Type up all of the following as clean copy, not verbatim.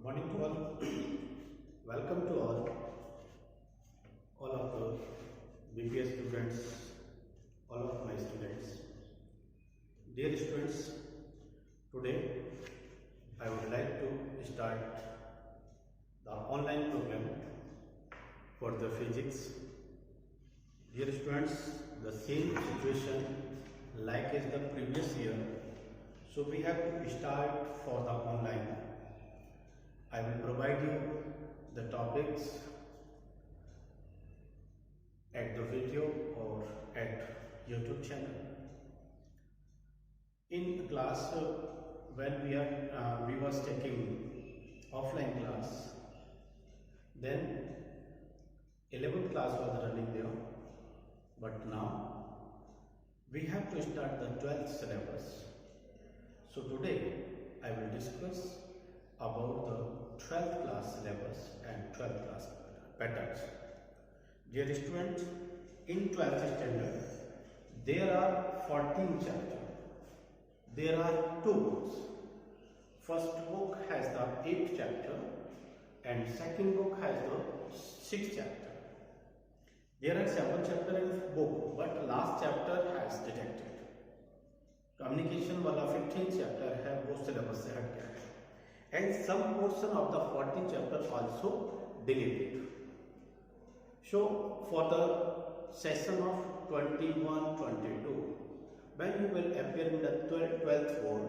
Morning to all. Welcome to all of the BPS students, all of my students. Dear students, today I would like to start the online program for the physics. Dear students, the same situation like as the previous year. So we have to start for the online. I will provide you the topics at the video or at YouTube channel. In class, when we was taking offline class, then 11th class was running there, but now we have to start the 12th syllabus. So today I will discuss about the 12th class syllabus and 12th class patterns. Dear students, in 12th standard there are 14 chapters. There are 2 books. First book has the 8th chapter and second book has the 6th chapter. There are 7 chapters in book, but last chapter has detected. Communication वाला 15th chapter है, वो syllabus से हट गया है. And some portion of the 14th chapter also deleted. So for the session of 21-22, when you will appear in the 12th board,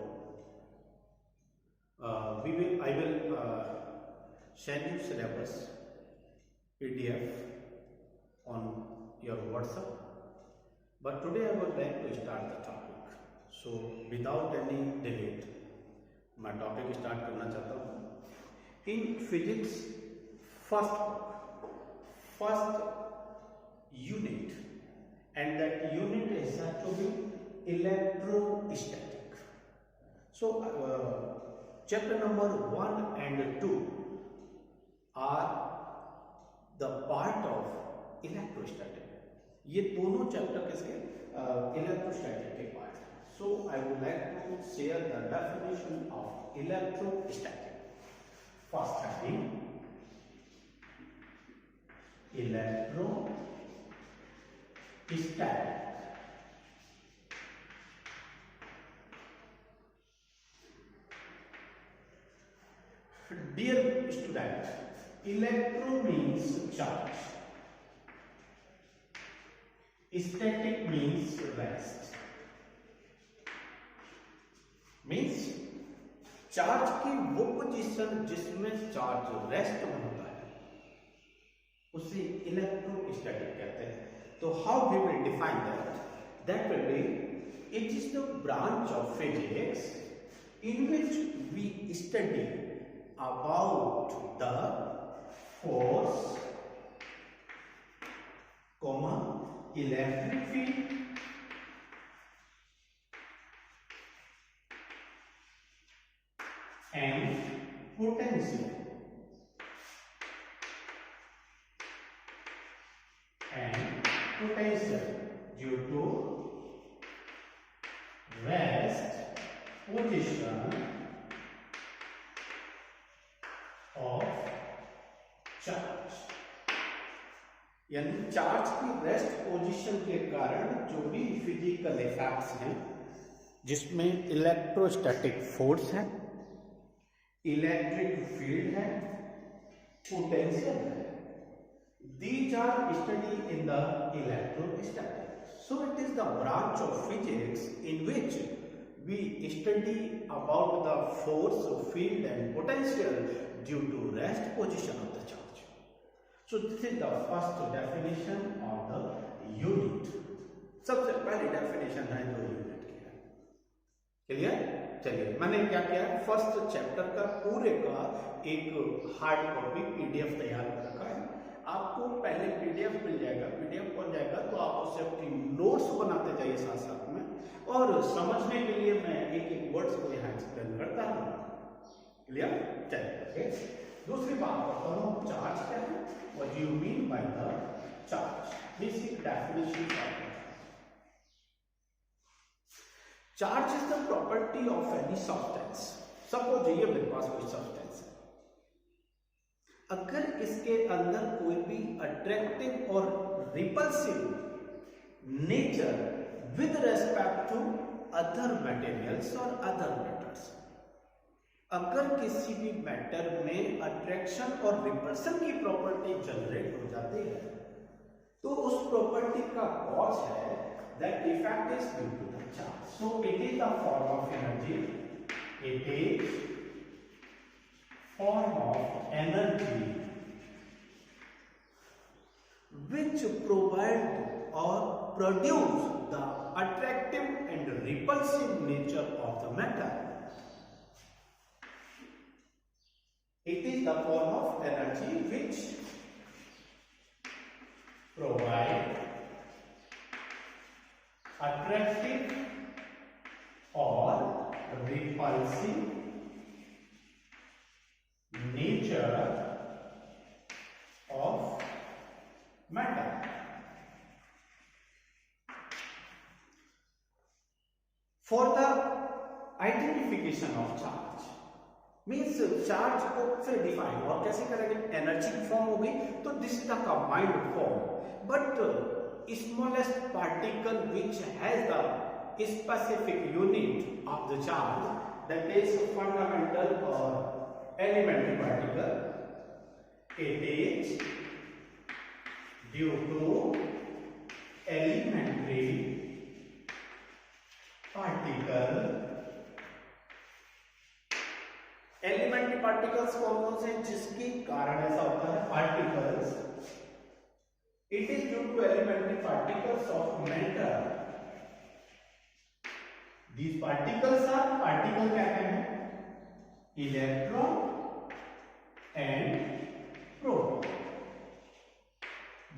I will send you syllabus PDF on your WhatsApp. But today I would like to start the topic. So without any delay, मैं topic start करना चाहता हूँ. In physics first unit and that unit is said to be electrostatic. So chapter number 1 and 2 are the part of electrostatic. ये दोनों chapter किसके electrostatic के part. So I would like to share the definition of electrostatic. First heading, electrostatic. Dear students, electro means charge, static means rest. Means charge की वो position जिसमें charge rest में होता है उसे इलेक्ट्रोस्टैटिक कहते हैं. तो how we will define that will be it is the branch of physics in which we study about the force, electric field and potential due to rest position of charge. यानी charge की rest position के कारण जो भी physical effects हैं जिसमें electrostatic force है, electric field है, पोटेंशियल है, these are studied in the electrostatic. So it is the branch of physics in which we study about the force, field and potential due to rest position of the charge. So this is the first definition of the unit. सबसे पहली definition है जो unit की है. Clear? चलिए, मैंने क्या किया, फर्स्ट चैप्टर का पूरे का एक हार्ड कॉपी पीडीएफ तैयार कर रखा है. आपको पहले पीडीएफ मिल जाएगा, पीडीएफ बन जाएगा तो आप उससे अपनी नोट्स बनाते जाइए साथ साथ में, और समझने के लिए मैं एक एक वर्ड्स को यहाँ एक्सप्लेन करता हूँ. क्लियर? चलिए, दूसरी बात करता हूँ, चार्ज क्या है, what you mean by the charge. Basic definition of charge is the property of any substance. Suppose ये मेरे पास कोई सब्सटेंस है, अगर इसके अंदर कोई भी अट्रैक्टिव और repulsive nature with respect to other materials और अदर मैटर्स, अगर किसी भी मैटर में अट्रैक्शन और रिपल्सन की प्रॉपर्टी जनरेट हो जाती है तो उस प्रॉपर्टी का कॉज है that effect is due to the charge. So it is the form of energy, it is form of energy which provide or produce the attractive and repulsive nature of the matter. It is the form of energy which provide attractive or repulsive nature of matter. For the identification of charge means charge को फिर define और कैसे करेंगे, energy की form होगी तो this is the combined form, but smallest particle which has the specific unit of the charge that is fundamental और elementary particle, it is due to elementary particle. elementary particles कौन से जिसके कारण ऐसा होता है, particles, it is due to elementary particles of matter. These particles are particle क्या हैं, इलेक्ट्रॉन एंड प्रोटॉन,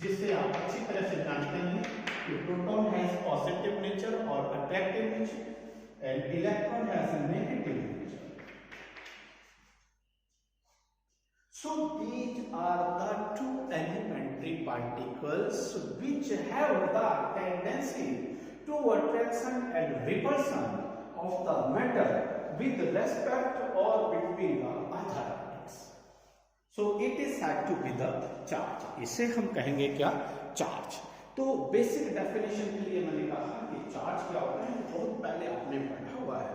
जिससे आप अच्छी तरह से जानते हैं कि प्रोटॉन हैज पॉजिटिव नेचर और attractive nature and electron has negative nature. So these are the two elementary particles which have the tendency to attraction and repulsion of the matter with respect or between the other atoms. So it is said to be the charge. इसे हम कहेंगे क्या, charge. तो basic definition के लिए मैंने कहा कि चार्ज क्या होता है, बहुत पहले आपने पढ़ा हुआ है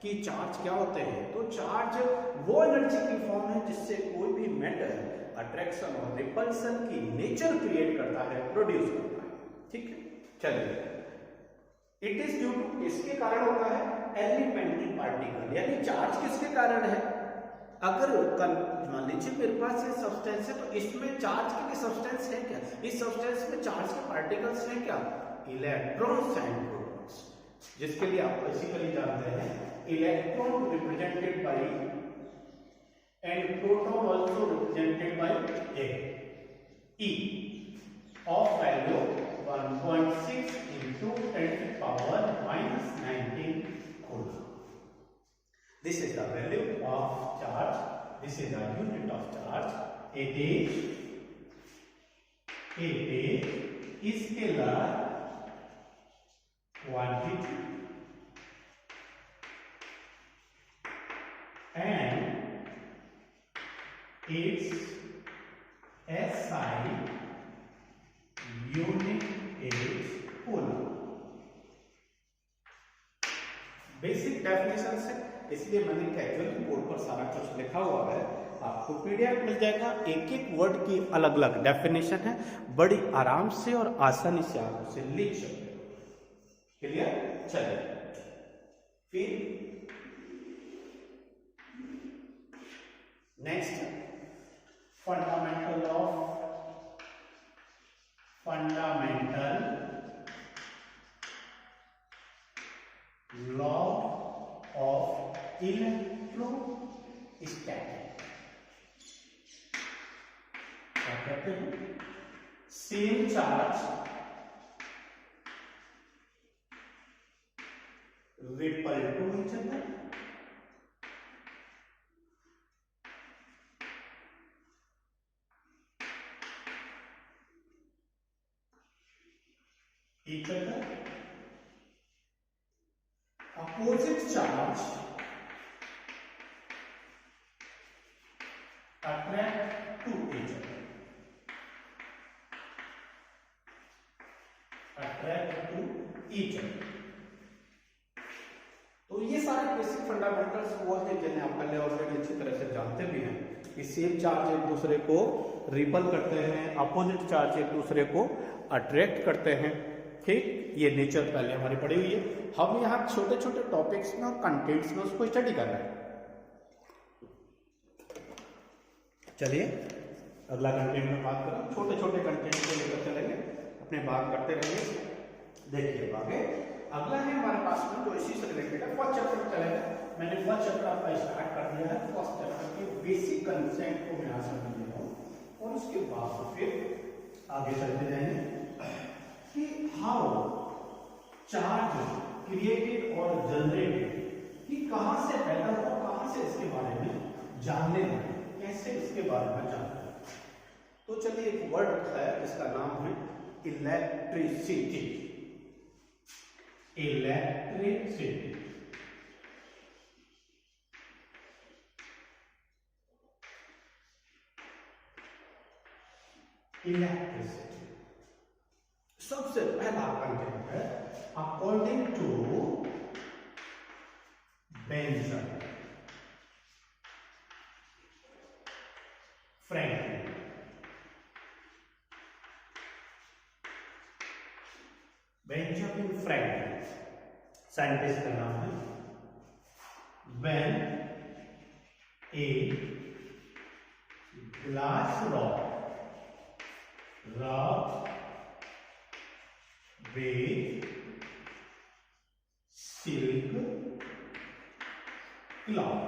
कि चार्ज क्या होते हैं. तो चार्ज वो एनर्जी की फॉर्म है जिससे कोई भी मैटर अट्रैक्शन और रिपल्सन की नेचर क्रिएट करता है, प्रोड्यूस करता है. ठीक है, चलिए. इट इज ड्यू टू, इसके कारण होता है एलिमेंट्री पार्टिकल, यानी चार्ज किसके कारण है. अगर मान लीजिए मेरे पास ये सब्सटेंस है तो इसमें चार्ज के लिए सब्सटेंस है क्या, इस सब्सटेंस में चार्ज के पार्टिकल्स हैं क्या, इलेक्ट्रॉन्स एंड प्रोटॉन्स, जिसके लिए आप बेसिकली जानते हैं electron represented by and proton also represented by E of value 1.6 into 10 to the power minus 19 coulomb. This is the value of charge. This is the unit of charge. It is scalar quantity and its SI unit is coulomb. Basic definition से, इसलिए मैंने casual board पर सारा कुछ लिखा हुआ है, आपको पीडीएफ मिल जाएगा. एक एक वर्ड की अलग अलग डेफिनेशन है, बड़ी आराम से और आसानी से आप उसे लिख सकते हो. क्लियर. चलिए फिर next, fundamental law of electrostatic. क्या कहते हैं, same charge repel to each other, each other, opposite charge attract to तो ये सारे बेसिक फंडामेंटल्स वो है जिन्हें आप पहले ऑलरेडी अच्छी तरह से जानते भी हैं कि सेम चार्ज एक दूसरे को रिपल करते हैं, अपोजिट चार्ज एक दूसरे को अट्रैक्ट करते हैं। ठीक, ये नेचर पहले हमारी पढ़ी हुई है। हम यहाँ छोटे छोटे टॉपिक्स में और कंटेंट्स में उसको स्टडी कर रहे हैं। चलिए अगला कंटेंट में बात करें, छोटे छोटे कंटेंट को लेकर चलेंगे, अपने बात करते रहेंगे। देखिए आगे अगला है हमारे पास में जो इसी से रिलेटेड है, फर्स्ट चैप्टर चलेगा। मैंने फर्स्ट चैप्टर आपका स्टार्ट कर दिया है। फर्स्ट चैप्टर के बेसिक कंसेप्ट को मैं यहाँ से समझ रहा हूँ और उसके बाद फिर आगे चलते जाएंगे कि हाउ चार्ज क्रिएटेड और जनरेटेड, कि कहाँ से पैदा हुआ, कहाँ से इसके बारे में जानने लगे, कैसे इसके बारे में जानते हैं। तो चलिए एक वर्ड है इसका नाम है इलेक्ट्रिसिटी। इलेक्ट्रिसिटी इलेक्ट्रिसिटी सबसे पहला कंटेंट है according to Benjamin Franklin. Benjamin Franklin scientist का नाम है। When a glass rod rubbed with silk cloth,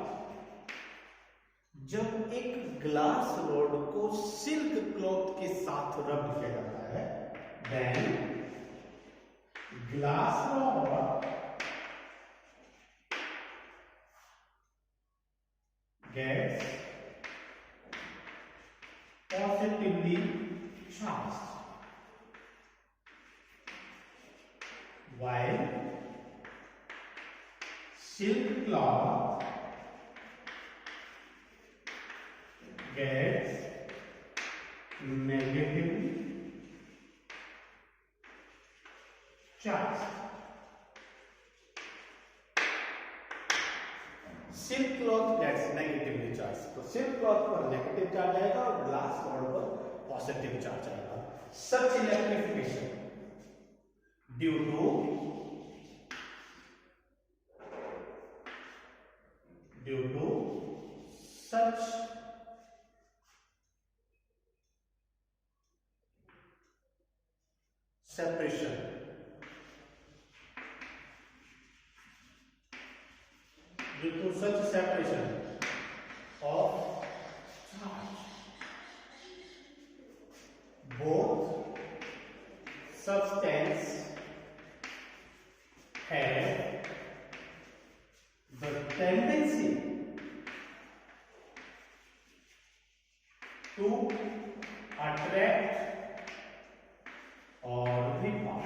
जब एक ग्लास रॉड को सिल्क क्लॉथ के साथ रब किया जाता है, then glass rod gets positively charged, while silk cloth gets negatively charged. Silk cloth gets negatively charge, तो सिल्क क्लॉथ पर नेगेटिव चार्ज आएगा और ग्लास रॉड पर पॉजिटिव चार्ज आएगा। Such electrification due to such separation due to such separation of charge, both substance have the tendency to attract or repel,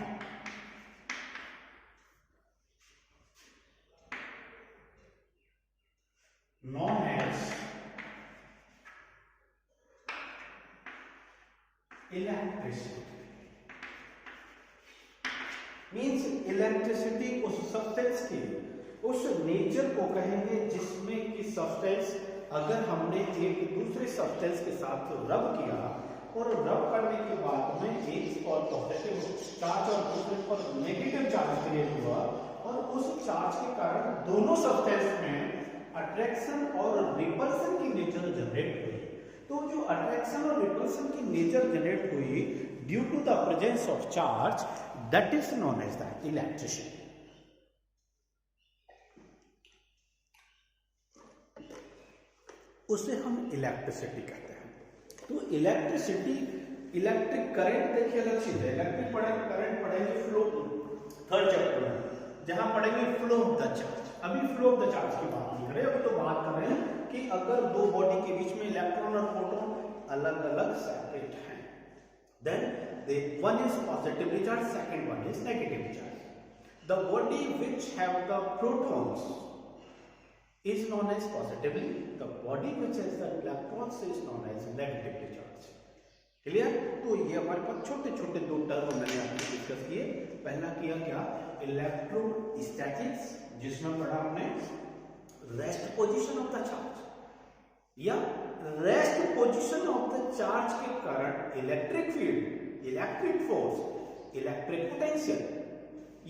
known as electricity। Means electricity उस substance की, उस nature को कहेंगे जिसमें कि substance अगर हमने एक दूसरे सब्सटेंस के साथ रब किया और रब करने के बाद में एक पर पॉजिटिव चार्ज और दूसरे पर नेगेटिव चार्ज क्रिएट हुआ और उस चार्ज के कारण दोनों सब्सटेंस में अट्रैक्शन और रिपल्सन की नेचर जनरेट हुई। तो जो अट्रैक्शन और रिपल्सन की नेचर जनरेट हुई due to the presence of charge, that is known as the electricity. उसे हम इलेक्ट्रिसिटी कहते हैं। तो इलेक्ट्रिसिटी, इलेक्ट्रिक करंट देखिए अलग चीज है। इलेक्ट्रिक करंट पढ़ेंगे फ्लो, थर्ड चैप्टर में, जहां पढ़ेंगे फ्लो ऑफ द चार्ज। अभी फ्लो ऑफ द चार्ज की बात नहीं कर रहे, अभी तो बात कर रहे हैं कि अगर दो बॉडी के बीच में इलेक्ट्रॉन और प्रोटॉन अलग अलग सेपरेट हैं, then one is positively charge, second one is negatively charge. The body which have the protons is known as positively, the body which has the electrons is known as negatively charged। Clear? तो ये हमारे पास छोटे छोटे दो term मैंने आपको discuss किए। पहला किया क्या, इलेक्ट्रोस्टैटिक्स जिसमें पढ़ा हमने rest position of the charge या rest position of the charge के कारण electric field, electric force, electric potential,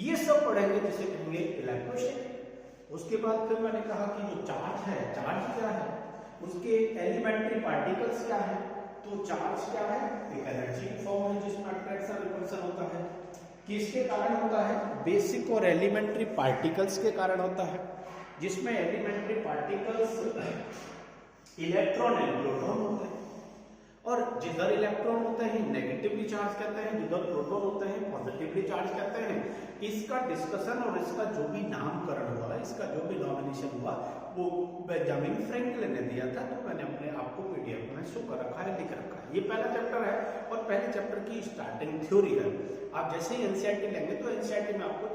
ये सब पढ़ेंगे जिसे कहेंगे इलेक्ट्रोस्टैटिक। उसके बाद फिर मैंने कहा कि जो चार्ज है, चार्ज क्या है, उसके एलिमेंट्री पार्टिकल्स क्या है। तो चार्ज क्या है, एक एनर्जी फॉर्म है जिसमें अट्रैक्शन रिपल्सन होता है। किसके कारण होता है, बेसिक और एलिमेंट्री पार्टिकल्स के कारण होता है, जिसमें elementary particles electron and proton होते हैं, और जिधर इलेक्ट्रॉन होते हैं नेगेटिवली चार्ज करते हैं, जिधर प्रोटॉन होते हैं पॉजिटिवली चार्ज करते हैं। इसका डिस्कशन और इसका जो भी नामकरण हुआ, इसका जो भी नॉमिनेशन हुआ, वो बेंजामिन फ्रैंकलिन ने दिया था। तो मैंने अपने आपको पीडीएफ में शो कर रखा है, लिख रखा है। ये पहला चैप्टर है और पहले चैप्टर की स्टार्टिंग थ्योरी है। आप जैसे ही एनसीईआरटी लेंगे तो एनसीईआरटी में आपको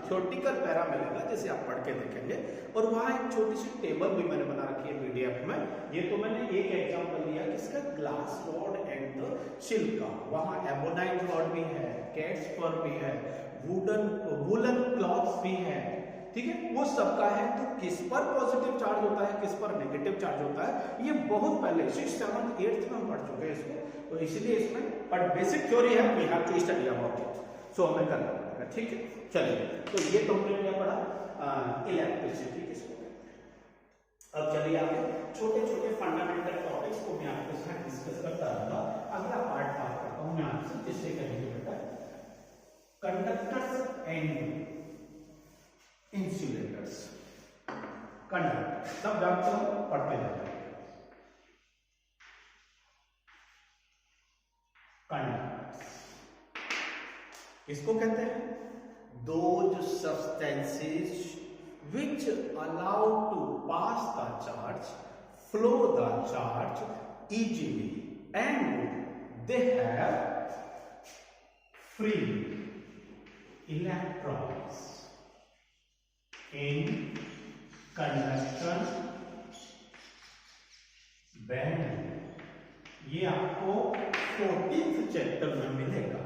थ्योरेटिकल पैरा मिलेगा, जैसे आप पढ़ के देखेंगे। और वहाँ एक छोटी सी टेबल भी मैंने बना रखी है पीडीएफ में। ये तो मैंने एक एग्जांपल लिया किसका, glass rod and the silk का। वहाँ एबोनाइट रॉड भी है, कैट्स फर भी है, वूलन क्लॉथ्स भी है, ठीक है, वो सबका है। तो किस पर पॉजिटिव चार्ज होता है, किस पर नेगेटिव चार्ज होता है, ये बहुत पहले 6th 7th 8th में हम पढ़ चुके हैं इसको। तो इसलिए इसमें बट बेसिक थ्योरी है, we have to study about it, so हमें करना पड़ेगा, ठीक है। चलिए, तो ये तो हमने क्या पढ़ा, इलेक्ट्रिसिटी किसको कहते हैं। अब चलिए आगे छोटे छोटे फंडामेंटल टॉपिक्स को मैं आपके साथ डिस्कस करता रहूंगा। अगला पार्ट बात करता हूं मैं आपसे, जिससे कहेंगे बेटा कंडक्टर्स एंड इंसुलेटर्स। कंडक्टर सब जानते हो, पढ़ते जाते हैं। कंडक्टर्स किसको कहते हैं, those substances which allow to pass the charge, flow the charge easily, and they have free electrons in conduction band। ये आपको 14th चैप्टर में मिलेगा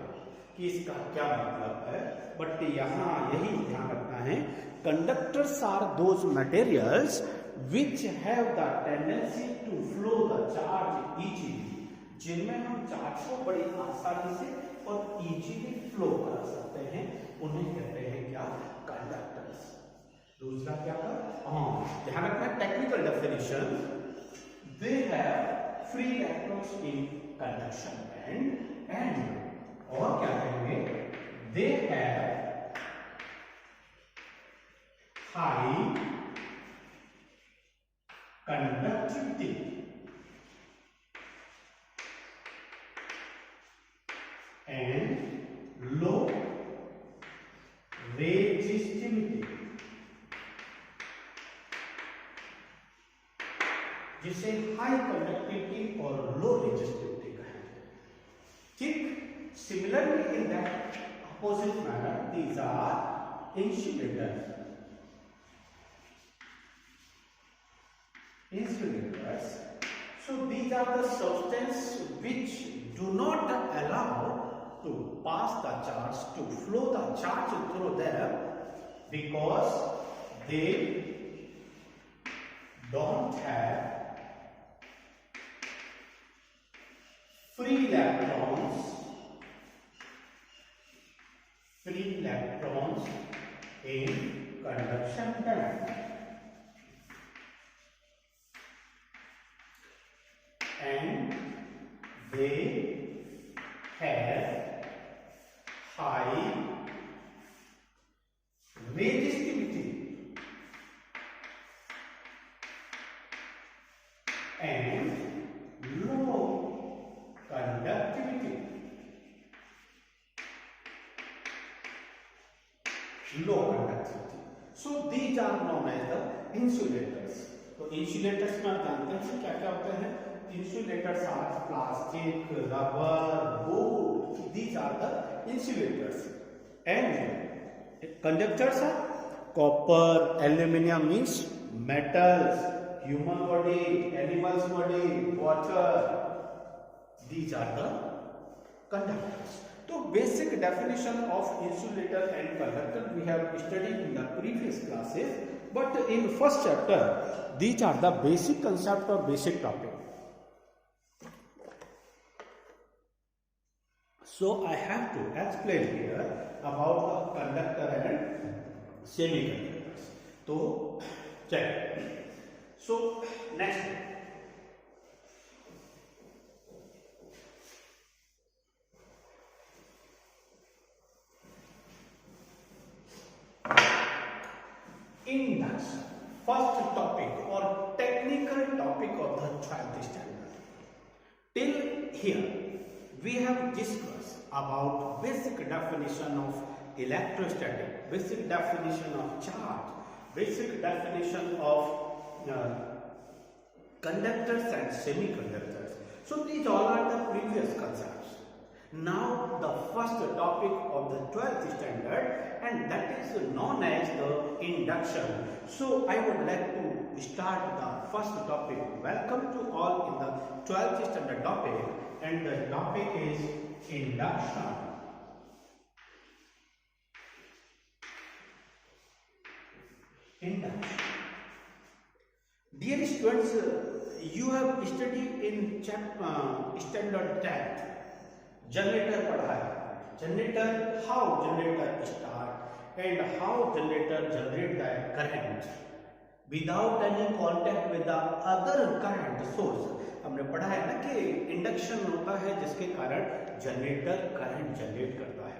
कि इसका क्या मतलब है, बट यहाँ यही ध्यान रखना है, conductors are those materials which have the tendency to flow the charge easily, जिनमें हम चार्ज को बड़ी आसानी से और इजीली फ्लो करा सकते हैं, उन्हें कहते हैं क्या, कंडक्टर्स। दूसरा क्या कर, ध्यान रखना technical definition, they have free electrons in conduction band and, और क्या कहेंगे, they have high conductivity and low resistivity, जिसे हाई कंडक्टिविटी और लो रेजिस्टिविटी कहेंगे, ठीक। Similarly in that opposite manner these are insulators. Insulators, so these are the substances which do not allow to pass the charge, to flow the charge through them, because they don't have free electrons in conduction band, and they have high resistivity and low conductivity. So these are known as the insulators. तो insulators में आप जानते हैं क्या क्या होते हैं, insulators are plastic, rubber, wood, these are the insulators, and conductors are copper, aluminium means metals, human body, animals body, water, these are the conductors. तो basic definition of insulator and conductor we have studied in the previous classes, but in first chapter these are the basic concept और basic topic. So I have to explain here about the conductor and semiconductors. So check. So next. Induction, first topic or technical topic of the 12th standard. Till here we have discussed about basic definition of electrostatic, basic definition of charge, basic definition of conductors and semiconductors. So these all are the previous concepts. Now the first topic of the 12th standard, and that is known as the induction. So I would like to start the first topic. Welcome to all in the 12th standard topic, and the topic is induction. Induction. Dear students, you have studied in standard 10th. Generator पढ़ा है. Generator, how generator start and how generator generate the current without any contact with the other current source. हमने पढ़ा है ना कि induction होता है जिसके कारण जनरेटर करंट जनरेट करता है.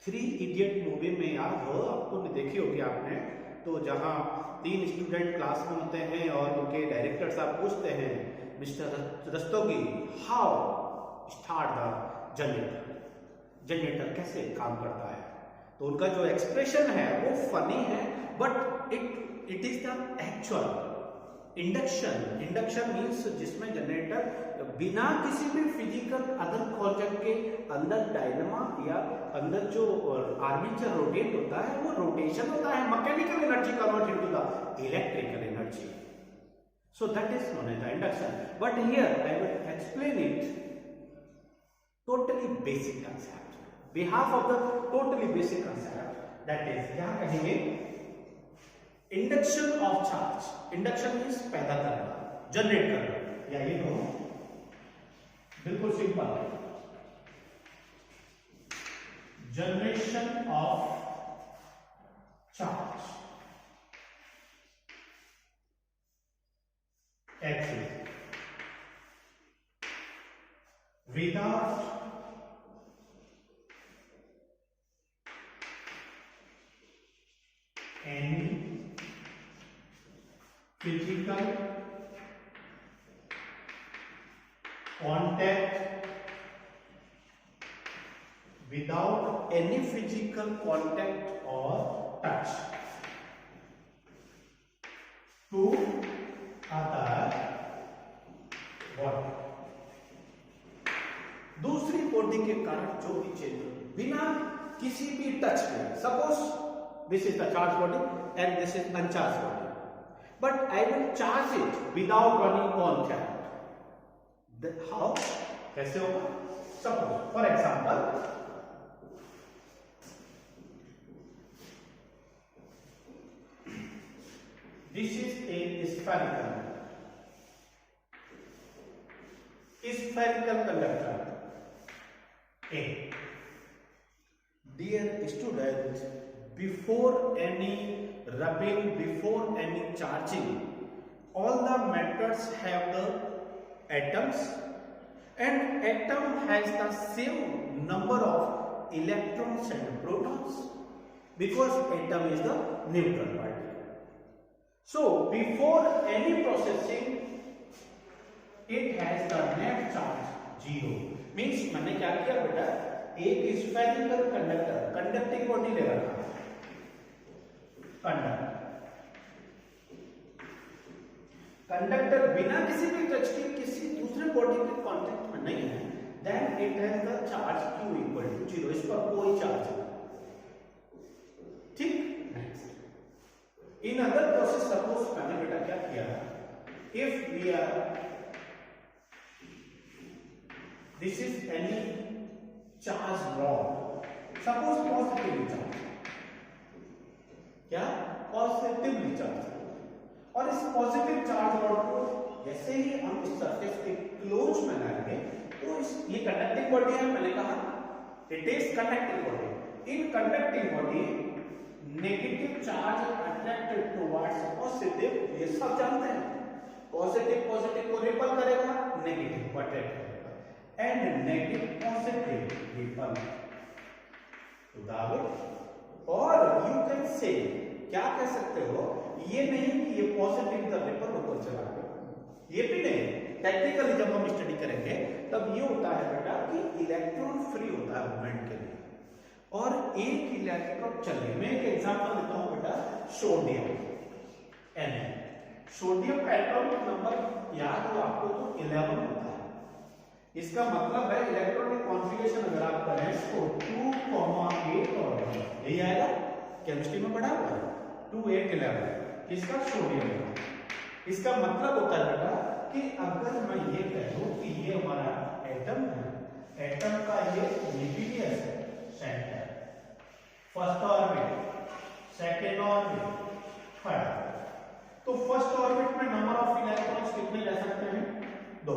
3 इडियट मूवी में याद हो आपको, देखी होगी आपने, तो जहां 3 स्टूडेंट क्लास में होते हैं और उनके डायरेक्टर साहब पूछते हैं, mister Rastogi how start the generator, generator कैसे काम करता है. तो उनका जो एक्सप्रेशन है वो फनी है, but it is the actual induction. Induction means जिसमें जनरेटर बिना किसी भी फिजिकल अदर कॉन्सेप्ट के अंदर डायनामा या अंदर जो आर्मेचर रोटेट होता है वो रोटेशन होता है, mechanical energy convert into the electrical energy. So that is known as the induction. But here I will explain it totally basic concept. Behalf of the totally basic concept, that is क्या कहेंगे, induction of charge. Induction means पैदा करना, generate करना, या ये कहो बिल्कुल simple, generation of charge axis without any physical contact, without any physical contact or touch to other body. दूसरी बॉडी के कारण जो भी चेंज हो बिना किसी भी टच के. Suppose this is the charge body and this is uncharged body, but I will charge it without running contact. How, कैसे होगा? Suppose for example this is a spherical conductor A. Dear students, before any rubbing, before any charging, all the metals have the atoms, and atom has the same number of electrons and protons because atom is the neutral particle. So before any processing, it has the net charge 0. Means मैंने क्या किया बेटा, एक spherical conductor, conducting body ले रखा है, conductor बिना किसी भी टच के किसी दूसरे बॉडी के कांटेक्ट में नहीं है, then it has the charge Q equal to 0. इस पर कोई चार्ज नहीं. ठीक. इन अदर प्रोसेस सपोज मैंने बेटा क्या किया, if we are this is any charge rod, suppose positively charge, क्या पॉजिटिवली चार्ज, और इस पॉजिटिव चार्ज रॉड को जैसे ही हम इस सरफेस के क्लोज में लाएंगे तो ये कंडक्टिंग बॉडी है, मैंने कहा it is conducting body. In conducting body negative charge attracted towards positive, ये सब जानते हैं, पॉजिटिव पॉजिटिव को रिपल करेगा, नेगेटिव को अट्रैक्ट करेगा, and negative positive repel to the, और यू कैन से, क्या कह सकते हो, ये नहीं कि ये पॉजिटिव द रिपल ऊपर चला गया, ये भी नहीं। टेक्निकली जब हम स्टडी करेंगे तब ये होता है बेटा कि इलेक्ट्रॉन फ्री होता है मूवमेंट के लिए, और एक इलेक्ट्रॉन, चलिए मैं एक एग्जांपल देता हूं बेटा, सोडियम Na, सोडियम का एटॉमिक नंबर याद हो आपको तो 11 होता है। इसका मतलब है इलेक्ट्रॉनिक कॉन्फ़िगरेशन अगर आप करें तो 2, 8 और 1, यही आएगा, केमिस्ट्री में पढ़ा हुआ है 2, 8, 11, इसका सोडियम है। इसका मतलब होता है बेटा कि अगर मैं ये कह दूं कि ये हमारा एटम है, एटम का ये न्यूक्लियस है, centre, first orbit, second orbit, third, तो फर्स्ट ऑर्बिट में नंबर ऑफ इलेक्ट्रॉन्स कितने ले सकते हैं, 2,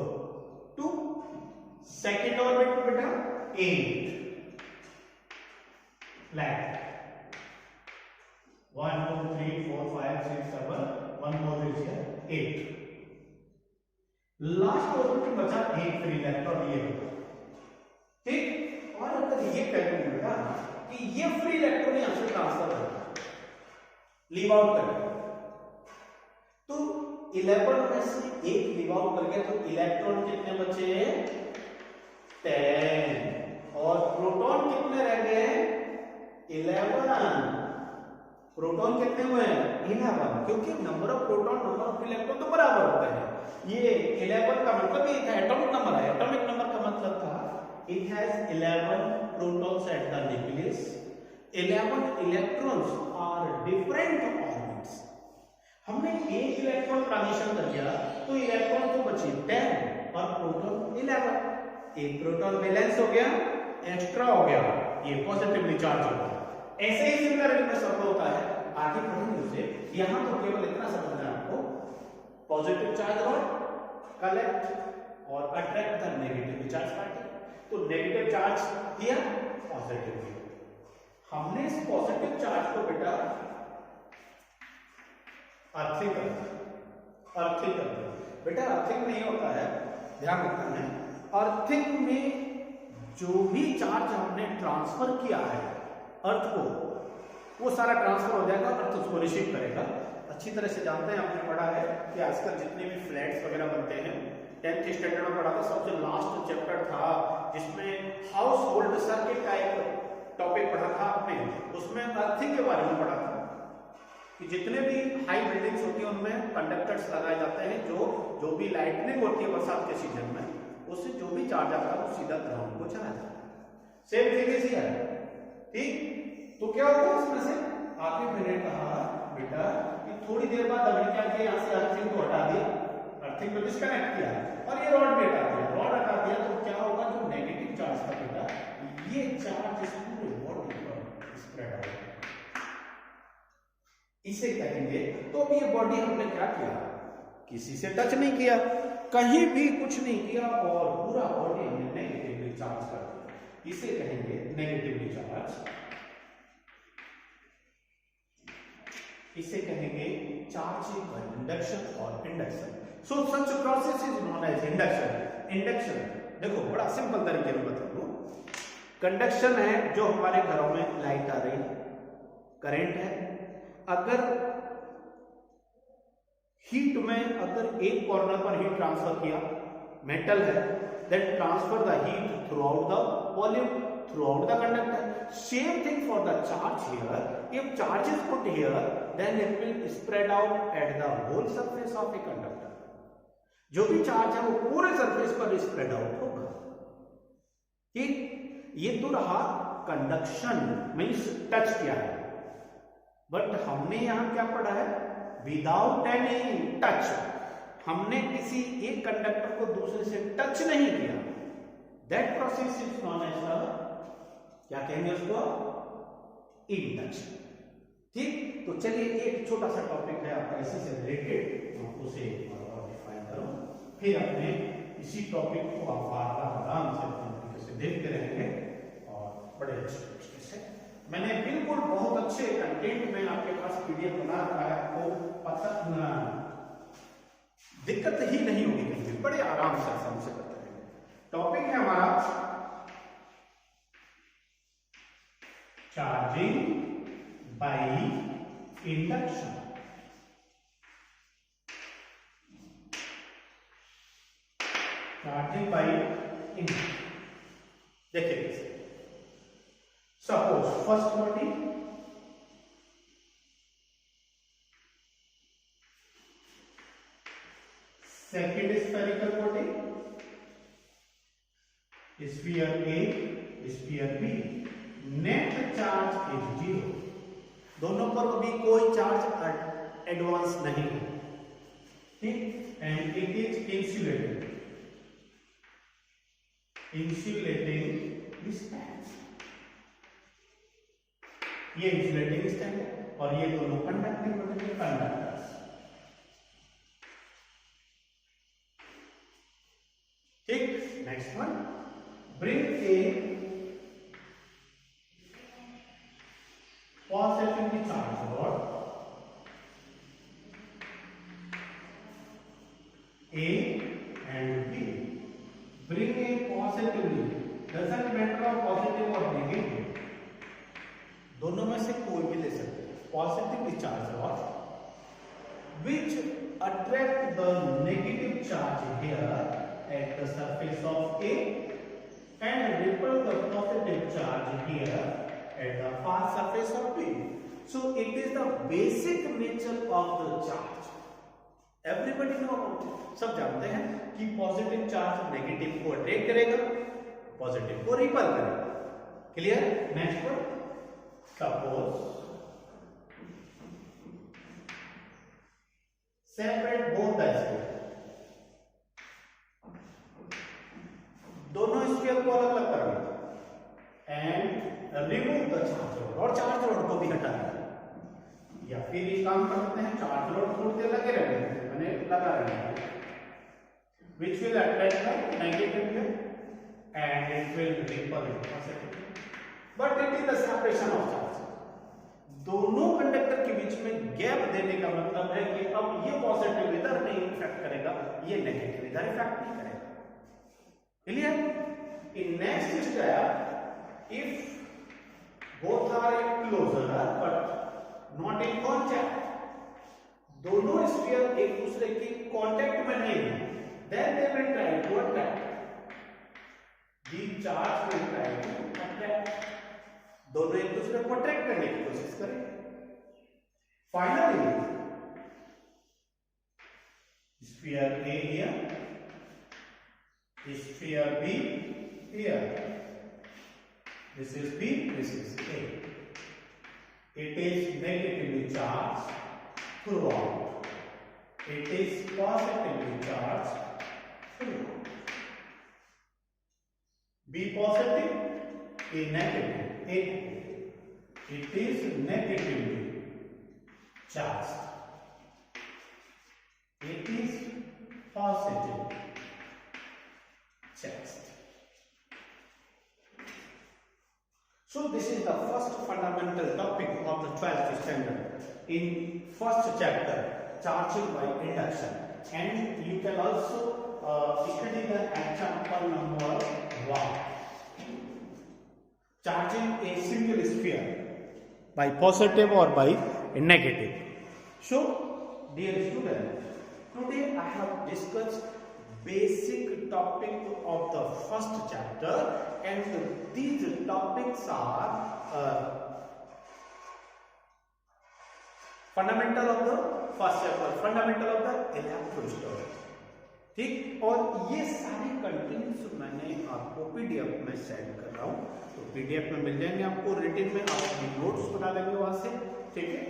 2, सेकेंड ऑर्बिट में बेटा 8 flat, 1, 2, 3, 4, 5, 6, 7, 1 more is here, 8, last orbit में बचा 1 फ्री इलेक्ट्रॉन, ये होगा ठीक। और अगर ये कह दूं बेटा कि ये फ्री इलेक्ट्रॉन यहां से ट्रांसफर करता, लीव आउट करेगा, तो 11 में से 1 लीव आउट कर गया, तो इलेक्ट्रॉन कितने बचे, 10, और प्रोटॉन कितने रह गए, 11, प्रोटॉन कितने हुए हैं, 11, क्योंकि number of proton number of electron तो बराबर होते हैं। ये 11 का मतलब ये एटॉमिक नंबर है, एटॉमिक नंबर का मतलब था it has 11 protons at the nucleus, 11 electrons are different orbits. हमने एक इलेक्ट्रॉन ट्रांजिशन कर दिया तो इलेक्ट्रॉन तो बचे 10 और प्रोटॉन 11, एक प्रोटॉन बैलेंस हो गया, एक्स्ट्रा हो गया, ये पॉजिटिवली चार्ज हो गया। ऐसे ही सिमिलर में सब होता है, आगे बढ़ेंगे उसे, यहां तो केवल इतना समझना है आपको, पॉजिटिव चार्ज रॉड कलेक्ट और attract the negative charge particle, तो नेगेटिव चार्ज किया, पॉजिटिव किया। हमने इस पॉजिटिव चार्ज को बेटा अर्थिंग कर दिया, अर्थिंग कर दिया बेटा, अर्थिंग में ये होता है, ध्यान रखना है, अर्थिंग में जो भी चार्ज हमने ट्रांसफर किया है अर्थ को, वो सारा ट्रांसफर हो जाएगा, अर्थ उसको रिसीव करेगा। अच्छी तरह से जानते हैं, आपने पढ़ा है कि आजकल जितने भी फ्लैट्स वगैरह बनते हैं, 10th स्टैंडर्ड में पढ़ा था, सबसे लास्ट चैप्टर था जिसमें हाउस होल्ड सर्किट का एक टॉपिक पढ़ा था आपने, उसमें अर्थिंग के बारे में पढ़ा था कि जितने भी हाई बिल्डिंग्स होती हैं उनमें कंडक्टर्स लगाए जाते हैं, जो भी लाइटनिंग होती है बरसात के सीजन में, उससे जो भी चार्ज आता है वो सीधा ग्राउंड को चला जाता है। सेम थिंग इज हियर, ठीक। तो क्या होगा इसमें से, आगे मैंने कहा बेटा कि थोड़ी देर बाद हमने क्या किया, यहां से अर्थिंग को हटा दिया, अर्थिंग को डिस्कनेक्ट किया और ये रॉड भी हटा दिया, रॉड हटा दिया तो क्या होगा, जो नेगेटिव चार्ज था बेटा, ये चार्ज इस पूरे बॉडी पर स्प्रेड होगा, इसे कहेंगे। तो अब ये बॉडी हमने क्या किया, किसी से टच नहीं किया, कहीं भी कुछ नहीं किया, और पूरा बॉडी हमने नेगेटिवली चार्ज कर दिया, इसे कहेंगे नेगेटिवली चार्ज, इसे कहेंगे चार्जिंग कंडक्शन और induction. So such process is known as induction. Induction देखो बड़ा सिंपल तरीके में बता दूं, कंडक्शन है जो हमारे घरों में लाइट आ रही, करंट है, अगर हीट में अगर एक कॉर्नर पर हीट ट्रांसफर किया, मेटल है, then transfer the heat throughout the volume, throughout the conductor. Same thing for the charge here, if charge is put here then it will spread out at the whole surface of a conductor। जो भी charge है वो पूरे surface पर spread out होगा, ठीक। ये तो रहा कंडक्शन, मींस टच किया है, बट हमने यहां क्या पढ़ा है, विदाउट एनी टच, हमने किसी एक कंडक्टर को दूसरे से टच नहीं किया, that process is known as the क्या कहेंगे उसको? इंडक्शन। ठीक, तो चलिए एक छोटा सा टॉपिक है आपका इसी से रिलेटेड, उसे और डिफाइन करूं, फिर अपने इसी टॉपिक को आप बार-बार आराम से अपने तरीके से देखते रहेंगे और बड़े अच्छे तरीके से। मैंने बिल्कुल बहुत अच्छे कंटेंट में आपके पास पीडीएफ बना रखा है, आपको पता दिक्कत ही नहीं होगी कहीं भी, बड़े आराम से आसानी से करते रहेंगे। टॉपिक है हमारा charging by induction. Charging by induction देखिए, suppose first body second spherical body, sphere A, sphere B, net charge is 0, दोनों पर अभी कोई चार्ज एडवांस नहीं है, ठीक, and it is insulating stand, ये इंसुलेटिंग स्टैंड है और ये दोनों कंडक्टिंग कंडक्टर्स। ठीक, next one, bring a positively charged rod A and B. Bring a positively, doesn't matter of positive or negative, दोनों में से कोई भी ले सकते हैं, positively charged rod which attract the negative charge here at the surface of A and repel the positive charge here at the far surface of B. So it is the basic nature of the charge. Everybody know about it. सब जानते हैं कि positive charge negative को attract करेगा, positive को repel करेगा। Clear? Next one, suppose separate both the sphere, दोनों sphere को अलग अलग कर दिया and remove the charge rod, और चार्ज रॉड को भी हटा दिया, या फिर ये काम करते हैं चार्ज रॉड थोड़ी देर लगे रहने देते हैं, मैंने लगा रहने दिया, which will attract the negative and it will repel it positive, but it is the separation of charge. दोनों कंडक्टर के बीच में गैप देने का मतलब है कि अब ये पॉजिटिव इधर नहीं इफेक्ट करेगा, ये नेगेटिव इधर इफेक्ट नहीं करेगा। Clear? In next step, if both are in closer but not in contact, दोनों स्फीयर एक दूसरे के कांटेक्ट में नहीं है, then they will try to attract, the charge will try to attract, दोनों एक दूसरे को अट्रैक्ट करने की कोशिश करेंगे। Finally sphere A here, sphere B here, this is B, this is A, it is negatively charged throughout, it is positively charged throughout, B positive, A negative, A negative, it is negatively charged, it is positive charged. So this is the first fundamental topic of the 12th standard in first chapter, charging by induction, and you can also study the example number 1, charging a single sphere by positive or by negative. So dear students, today I have discussed basic topic of the first chapter, and these topics are fundamental of the first chapter, fundamental of the electrostatics, ठीक। और ये सारी contents मैंने आपको PDF में send कर रहा हूँ, तो पीडीएफ में मिल जाएंगे आपको, रिटन में आप अपनी नोट्स बना लेंगे वहां से, ठीक है।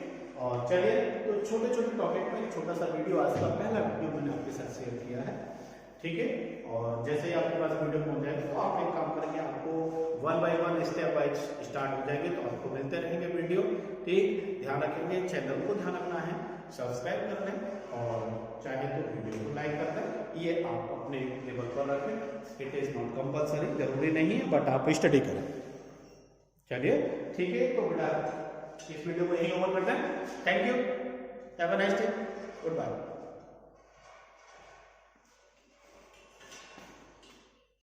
और चलिए, तो छोटे छोटे टॉपिक में छोटा सा वीडियो, आज का पहला वीडियो मैंने आपके साथ शेयर किया है, ठीक है। और जैसे ही आपके पास वीडियो पहुंच जाएगा तो आप एक काम करेंगे, आपको 1 बाय 1 स्टेप वाइज स्टार्ट हो जाएंगे, तो आपको मिलते रहेंगे वीडियो। ठीक, ध्यान रखेंगे, चैनल को ध्यान रखना है, सब्सक्राइब कर लें और चाहे तो वीडियो को लाइक कर दें। ये आप अपने लेवल पर रखें, इट इज नॉट कंपल्सरी, जरूरी नहीं है, बट आप स्टडी करें। चलिए ठीक है, तो बेटा इस वीडियो को यहीं ओवर करते हैं। Thank you, have a nice day, good bye.